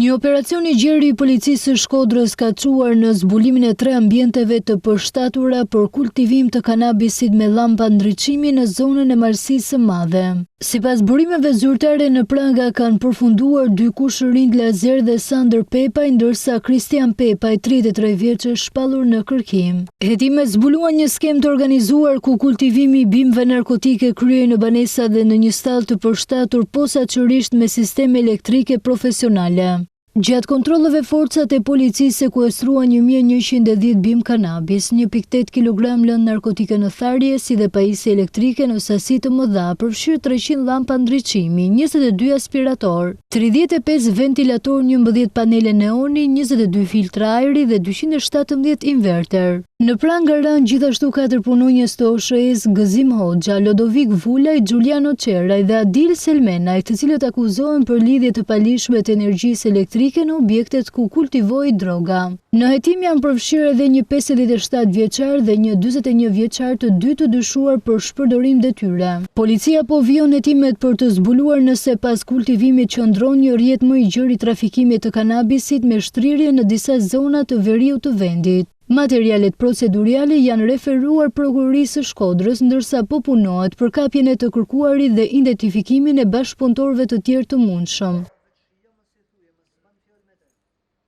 Një operacion I gjerë I policisë së Shkodrës ka çuar në zbulimin e 3 ambienteve të përshtatura për kultivim të kanabisit me llampa ndriçimi në zonën e Malësisë së Madhe. Sipas burimeve zyrtare në pranga kanë përfunduar 2 kushërinj Lazer dhe Sander Pepaj, ndërsa Kristian Pepaj, 33 vjeç, është shpallur në kërkim. Hetimet zbuluan një skemë të organizuar ku kultivimi I bimëve narkotike kryhej në banesa dhe në një stall të përshtatur posaçërisht me sisteme elektrike profesionale. Gjatë kontrolleve forcat e policisë sekuestruan 1110 bimë kanabis, 1.8 kg lëndë narkotike në tharje, si dhe pajisje elektrike në sasi të mëdha, përfshirë 300 llampa ndriçimi, 22 aspirator, 35 ventilator, 11 panele neoni, 22 filtra ajri dhe 217 inverter. Në prangë ranë gjithashtu 4 punonjës të OSHE-s, Gëzim Hoxha, Lodovik Vulaj, Giuliano Qeraj dhe Adil Selmenaj, të cilët akuzohen për lidhje të palishme të energjisë elektrike në objektet ku kultivohej droga. Në hetim janë përfshirë edhe një 57 vjeçar dhe një 41 vjeçar të dy të dyshuar për shpërdorim detyre. Policia po vijon hetimet për të zbuluar nëse pas kultivimit qëndron një rrjet më I gjerë I trafikimit të kanabisit me shtrirje në disa zona të veriut të vendit. Materialet proceduriale janë referuar prokurorisë së Shkodrës, ndërsa po punohet për kapjen e të kërkuarit dhe identifikimin e bashkëpunëtorëve të tjerë të mundshëm.